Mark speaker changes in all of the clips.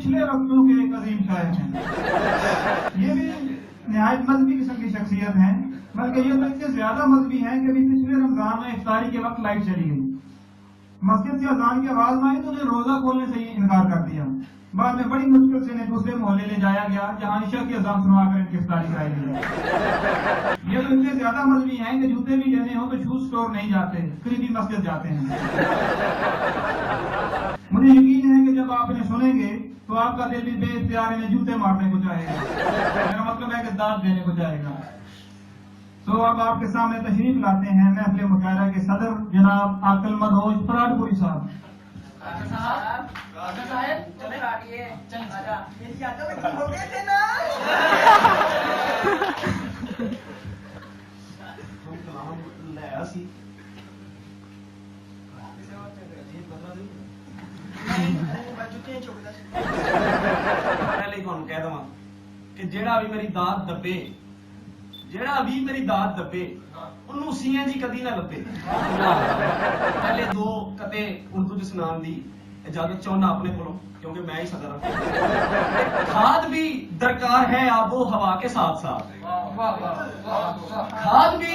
Speaker 1: पिछले वक्तों के एक अजीम शायर हैं। ये भी निहायत मजहबी किस्म की शख्सियत हैं, बल्कि ये तो इतने ज्यादा मजहबी हैं कि अभी पिछले रमजान में इफ्तारी के वक्त लाइट चली गई, मस्जिद की अजान की आवाज में आई तो उन्हें रोजा खोलने से ही इनकार कर दिया। बाद में बड़ी मुश्किल से इन्हें दूसरे मोहल्ले ले जाया गया जहां ईशा की अजान सुनवाकर इनकी इफ्तारी कराई गई। ये तो इतने ज्यादा मजहबी हैं कि जूते भी लेने हो तो शूज स्टोर नहीं जाते, सीधी मस्जिद जाते हैं। मुझे यकीन है कि जब आप इन्हें सुनेंगे तो आपका दिल भी बेइख्तियार इन्हें जूते मारने को चाहेगा। मेरा मतलब है कि दाद देने को चाहेगा। तो अब आपके सामने तशरीफ लाते हैं महफिल मुशायरा के सदर जनाब आकल मदहोज फराडपुरी साहब।
Speaker 2: कह दवा कि जेड़ा भी मेरी दात दबे, जेड़ा भी मेरी दात दबे उन्नू सीएनजी कदी ना लभे। पहले दो कते उर्दू च सुनान दी इजाजत चाहना अपने कोलों, क्योंकि मैं ही सदर हूं। खाद भी दरकार है आबो हवा के साथ साथ, खाद भी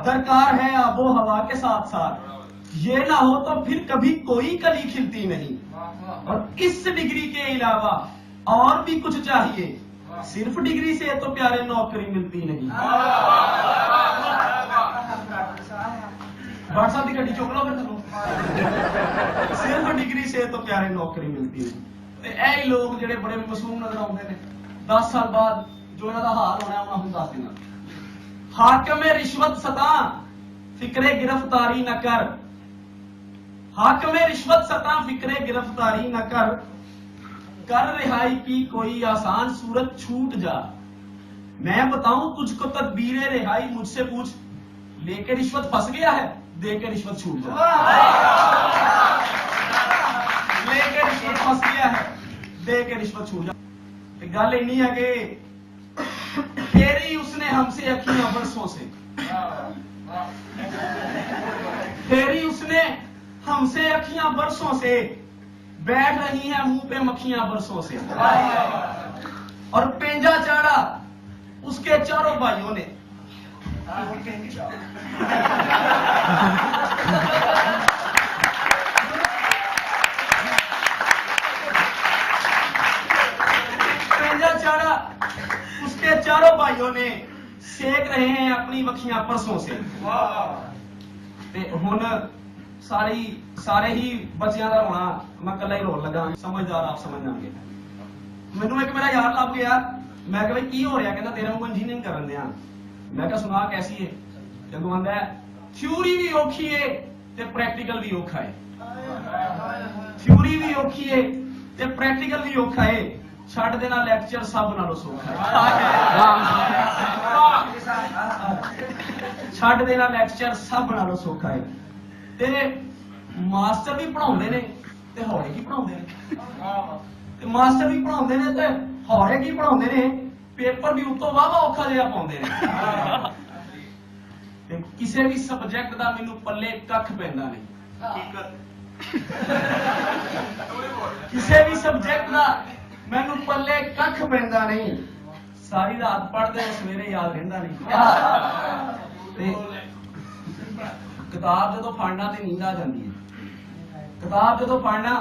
Speaker 2: दरकार है आबो हवा के साथ साथ, ये ना हो तो फिर कभी कोई कली खिलती नहीं। और इस डिग्री के अलावा और भी कुछ चाहिए, सिर्फ डिग्री से तो प्यारे नौकरी मिलती नहीं। व्हाट्सएप की गड्डी चुक लो फिर चलो। सिर्फ डिग्री से तो प्यारे नौकरी मिलती नहीं। ते ऐ लोग जेड़े बड़े मासूम नजर आते हैं, 10 साल बाद जो इन्हां दा हाल होना उन्हां नूं दस देना। हाकिम रिश्वत सता फिक्रे गिरफ्तारी न कर, हाकिम रिश्वत सता फिक्रे गिरफ्तारी न कर, कर रिहाई की कोई आसान सूरत छूट जा। मैं बताऊं तुझको तदबीरे रिहाई, मुझसे पूछ लेके रिश्वत फंस गया है, दे के रिश्वत छूट जा। लेके रिश्वत फंस गया है, दे के रिश्वत छूट जा। गल इन्नी है कि फेरी उसने हमसे अखियां बरसों से, फेरी उसने हमसे अखियां बरसों से, बैठ रही हैं मुंह पे मक्खियां बरसों से। और पेंजा चाड़ा उसके चारों भाइयों ने, पेंजा चाड़ा उसके चारों भाइयों ने, सेक रहे हैं अपनी मक्खियां परसों से। हुन सारे ही बच्चियां दा रोना मैं कला ही रोन लगा। समझदार आप समझ जाएंगे। मैनू एक मेरा यार लभ गया, मैं कहा भाई की हो रहा, कहता तेरे को इंजीनियरिंग करन दिया। मैं कहा सुना कैसी है, जब आंदा है थ्योरी भी औखी है ते प्रैक्टिकल भी औखा है, थ्योरी भी औखी है ते प्रैक्टिकल भी औखा है, छड्ड देना लैक्चर सब नालों सौखा है। छड्ड देना लैक्चर सब नालों सौखा है। ते मास्टर भी पढ़ाउंदे ने ते हौले की पढ़ाउंदे ने, ते मास्टर भी पढ़ाउंदे ने ते हौले की पढ़ाउंदे ने, पेपर भी उत्तों वावा औखा जिहा पाउंदे ने। ते किसी भी सबजैक्ट दा मैनूं पल्ले कख पैंदा नहीं, किसी भी सबजैक्ट दा मैनूं पल्ले कख पैंदा नहीं। सारी रात पढ़दे सवेरे याद रहिंदा नहीं। ते किताब जदों पढ़ना ते नींद आ जाती है, किताब जदों पढ़ना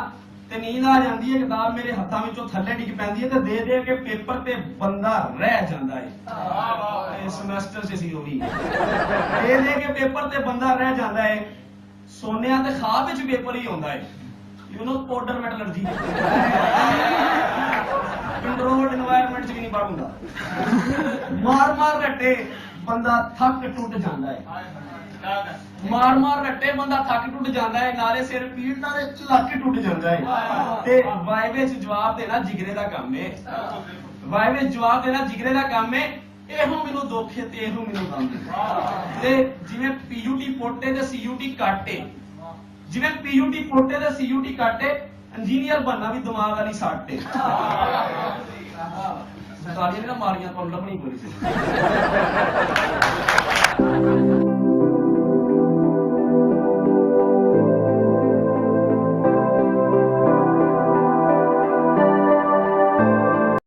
Speaker 2: ते नींद आ जाती है, किताब मेरे हाथों विचों थल्ले डिग पैंदी है ते दे दे के पेपर ते बंदा रह जाता है। सेमेस्टर से सी होगी दे दे के पेपर ते बंदा रह जाता है। सोने ते ख्वाब विच पेपर ही होता है, you know powder metallurgy. Controlled environment च भी नहीं पढ़ूंगा, मार मार रट्टे बंदा थक टुट जाता है, मार मार रट्टे बंदा थक टुट जाता है, नाले सिर पीड़ नाले लक टुट जाता है। ते वाइवे च जवाब देना जिगरे दा काम है, वाइवे जवाब देना जिगरे दा काम है। ਇਹੋ ਮੈਨੂੰ ਦੁੱਖ ਹੈ ਤੇ ਇਹੋ ਮੈਨੂੰ ਗਮ ਹੈ। ਤੇ ਜਿਵੇਂ ਪੀਯੂਟੀ ਪੋਟੇ ਤੇ ਸੀਯੂਟੀ ਕੱਟ ਹੈ, ਜਿਵੇਂ ਪੀਯੂਟੀ ਪੋਟੇ ਤੇ ਸੀਯੂਟੀ ਕੱਟ ਹੈ, ਇੰਜੀਨੀਅਰ ਬਣਨਾ ਵੀ ਦਿਮਾਗ ਵਾਲੀ ਸੱਟ ਹੈ। ਸਰਕਾਰੀ ਨੇ ਨਾ ਮਾਰੀਆਂ ਤੁਹਾਨੂੰ ਲੱਭਣੀ ਪਈ ਸੀ।